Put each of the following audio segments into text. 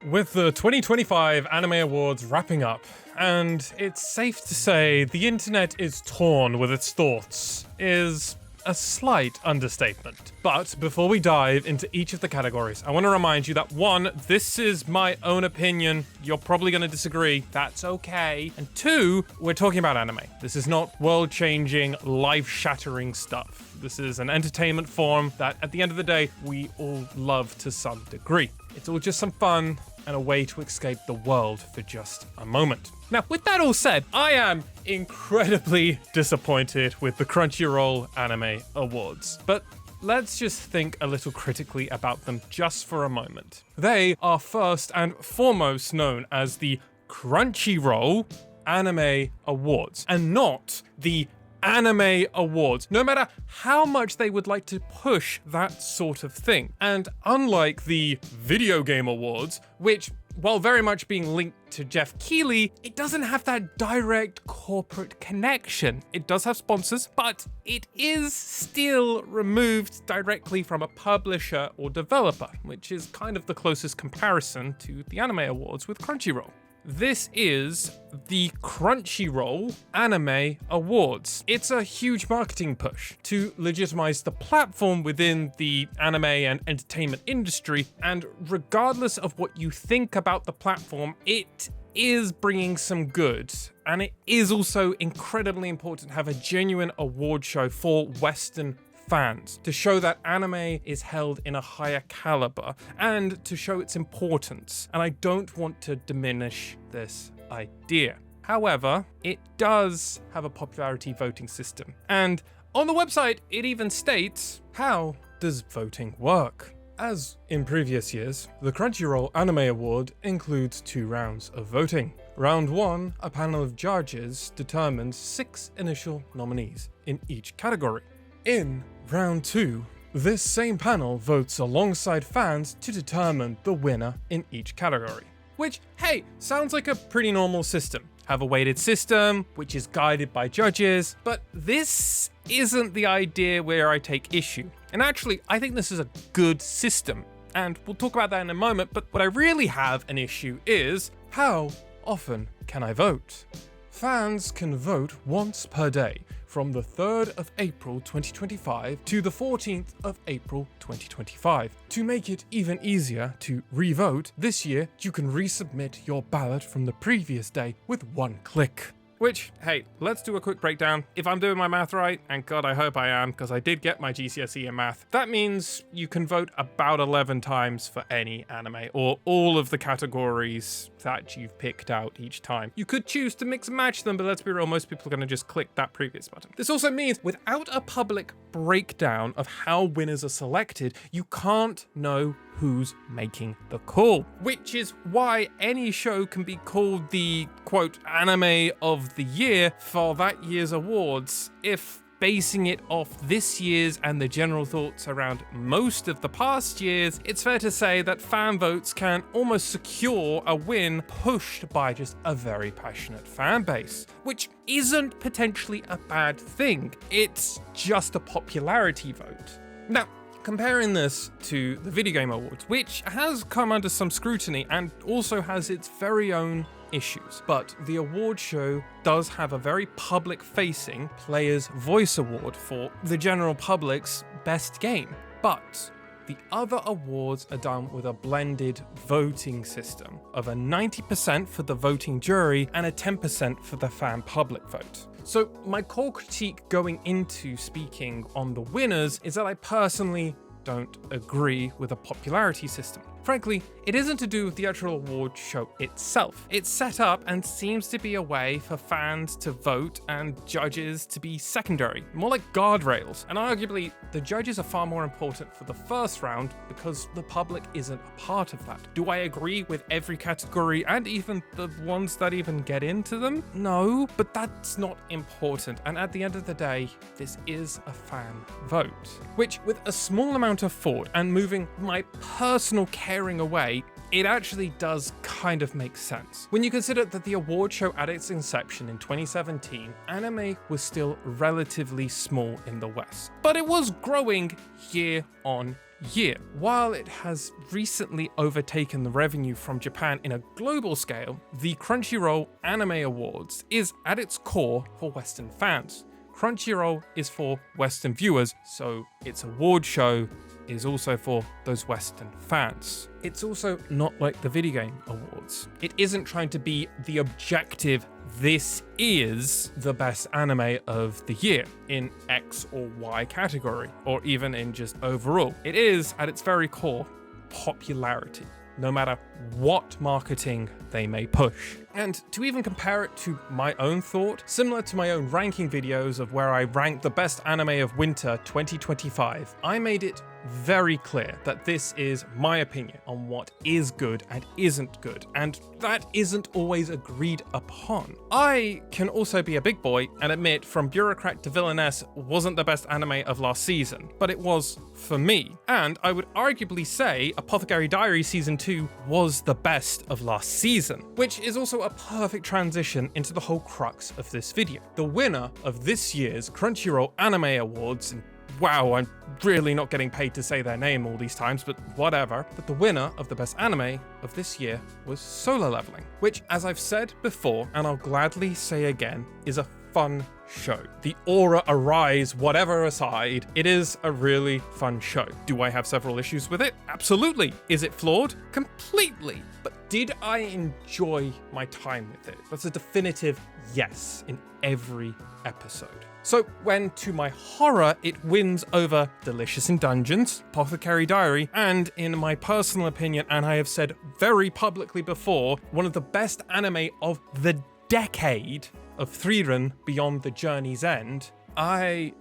With the 2025 Anime Awards wrapping up, and it's safe to say the internet is torn with its thoughts, is a slight understatement. But before we dive into each of the categories, I want to remind you that 1, this is my own opinion. You're probably going to disagree. That's okay. And 2, we're talking about anime. This is not world-changing, life-shattering stuff. This is an entertainment form that, at the end of the day, we all love to some degree. It's all just some fun and a way to escape the world for just a moment. Now, with that all said, I am incredibly disappointed with the Crunchyroll Anime Awards. But let's just think a little critically about them just for a moment. They are first and foremost known as the Crunchyroll Anime Awards, and not the Anime Awards, no matter how much they would like to push that sort of thing. And unlike the Video Game Awards, which, while very much being linked to Jeff Keighley, it doesn't have that direct corporate connection. It does have sponsors, but it is still removed directly from a publisher or developer, which is kind of the closest comparison to the Anime Awards with Crunchyroll. This is the Crunchyroll Anime Awards. It's a huge marketing push to legitimize the platform within the anime and entertainment industry, and regardless of what you think about the platform, it is bringing some good. And it is also incredibly important to have a genuine award show for Western fans, to show that anime is held in a higher caliber and to show its importance. And I don't want to diminish this idea. However, it does have a popularity voting system. And on the website, it even states, how does voting work? As in previous years, the Crunchyroll Anime Award includes 2 rounds of voting. Round 1, a panel of judges determines 6 initial nominees in each category. In Round 2, this same panel votes alongside fans to determine the winner in each category. Which, hey, sounds like a pretty normal system. Have a weighted system, which is guided by judges, but this isn't the idea where I take issue. And actually, I think this is a good system, and we'll talk about that in a moment, but what I really have an issue is, how often can I vote? Fans can vote once per day, from the 3rd of April 2025 to the 14th of April 2025. To make it even easier to re-vote, this year you can resubmit your ballot from the previous day with 1 click. Which, hey, let's do a quick breakdown. If I'm doing my math right, and God, I hope I am, because I did get my GCSE in math, that means you can vote about 11 times for any anime, or all of the categories that you've picked out each time. You could choose to mix and match them, but let's be real, most people are going to just click that previous button. This also means, without a public breakdown of how winners are selected, you can't know who's making the call. Which is why any show can be called the, quote, anime of the year for that year's awards, if basing it off this year's and the general thoughts around most of the past years, it's fair to say that fan votes can almost secure a win pushed by just a very passionate fan base, which isn't potentially a bad thing. It's just a popularity vote. Now, comparing this to the Video Game Awards, which has come under some scrutiny and also has its very own issues, but the award show does have a very public-facing Player's Voice Award for the general public's best game. But the other awards are done with a blended voting system of a 90% for the voting jury and a 10% for the fan public vote. So my core critique going into speaking on the winners is that I personally don't agree with a popularity system. Frankly, it isn't to do with the actual award show itself. It's set up and seems to be a way for fans to vote and judges to be secondary, more like guardrails. And arguably, the judges are far more important for the first round because the public isn't a part of that. Do I agree with every category and even the ones that even get into them? No, but that's not important. And at the end of the day, this is a fan vote, which with a small amount of thought and moving my personal caring away, it actually does kind of make sense. When you consider that the award show at its inception in 2017, anime was still relatively small in the West, but it was growing year on year. While it has recently overtaken the revenue from Japan in a global scale, the Crunchyroll Anime Awards is at its core for Western fans. Crunchyroll is for Western viewers, so its award show is also for those Western fans. It's also not like the video game awards. It isn't trying to be the objective, this is the best anime of the year in X or Y category, or even in just overall. It is, at its very core, popularity, no matter what marketing they may push. And to even compare it to my own thought, similar to my own ranking videos of where I ranked the best anime of winter 2025, I made it very clear that this is my opinion on what is good and isn't good, and that isn't always agreed upon. I can also be a big boy and admit From Bureaucrat to Villainess wasn't the best anime of last season, but it was for me. And I would arguably say Apothecary Diary Season 2 was the best of last season, which is also a perfect transition into the whole crux of this video. The winner of this year's Crunchyroll Anime Awards, and wow, I'm really not getting paid to say their name all these times, but whatever. But the winner of the best anime of this year was Solo Leveling, which, as I've said before, and I'll gladly say again, is a fun show. The aura arise, whatever aside, it is a really fun show. Do I have several issues with it? Absolutely. Is it flawed? Completely. But did I enjoy my time with it? That's a definitive yes in every episode. So when, to my horror, it wins over Delicious in Dungeons, Apothecary Diary, and in my personal opinion, and I have said very publicly before, one of the best anime of the decade of Frieren Beyond the Journey's End, I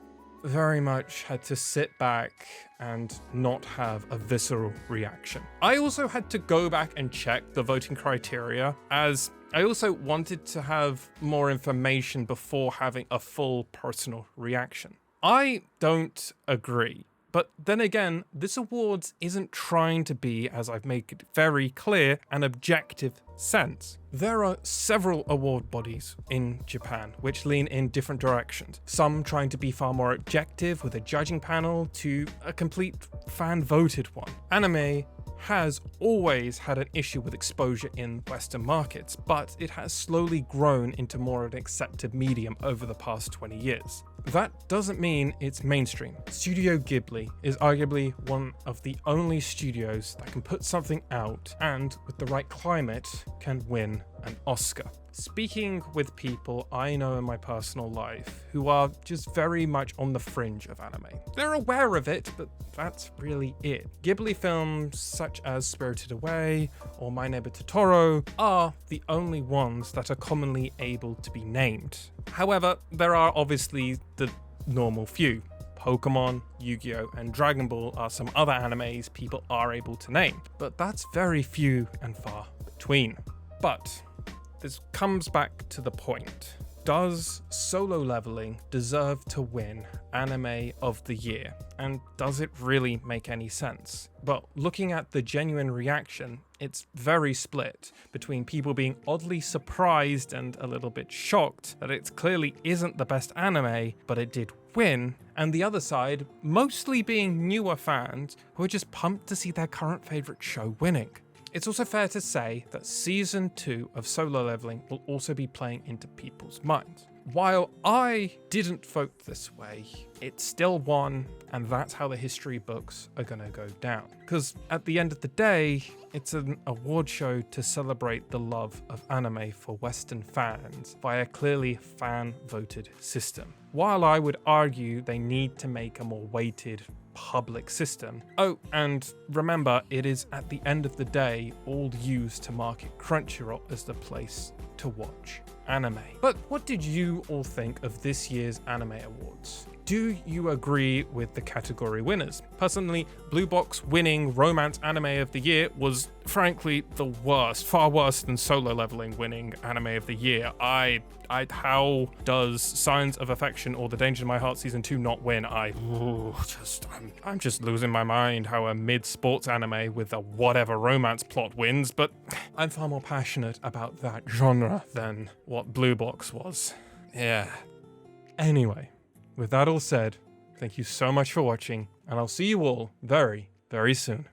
very much had to sit back and not have a visceral reaction. I also had to go back and check the voting criteria, as I also wanted to have more information before having a full personal reaction. I don't agree. But then again, this awards isn't trying to be, as I've made it very clear, an objective sense. There are several award bodies in Japan which lean in different directions. Some trying to be far more objective with a judging panel to a complete fan-voted one. Anime has always had an issue with exposure in Western markets, but it has slowly grown into more of an accepted medium over the past 20 years. That doesn't mean it's mainstream. Studio Ghibli is arguably one of the only studios that can put something out and, with the right climate, can win an Oscar. Speaking with people I know in my personal life who are just very much on the fringe of anime. They're aware of it, but that's really it. Ghibli films such as Spirited Away or My Neighbor Totoro are the only ones that are commonly able to be named. However, there are obviously the normal few. Pokemon, Yu-Gi-Oh! And Dragon Ball are some other animes people are able to name, but that's very few and far between. But this comes back to the point. Does Solo Leveling deserve to win Anime of the Year? And does it really make any sense? Well, looking at the genuine reaction, it's very split between people being oddly surprised and a little bit shocked that it clearly isn't the best anime, but it did win, and the other side mostly being newer fans who are just pumped to see their current favorite show winning. It's also fair to say that Season 2 of Solo Leveling will also be playing into people's minds. While I didn't vote this way, it still won, and that's how the history books are gonna go down. Because at the end of the day, it's an award show to celebrate the love of anime for Western fans by a clearly fan-voted system. While I would argue they need to make a more weighted public system. Oh, and remember, it is at the end of the day all used to market Crunchyroll as the place to watch anime. But what did you all think of this year's Anime Awards? Do you agree with the category winners? Personally, Blue Box winning Romance Anime of the Year was frankly the worst, far worse than Solo Leveling winning Anime of the Year. How does Signs of Affection or The Danger in My Heart Season 2 not win? I'm just losing my mind how a mid-sports anime with a whatever romance plot wins, but I'm far more passionate about that genre than what Blue Box was. Yeah. Anyway. With that all said, thank you so much for watching, and I'll see you all very, very soon.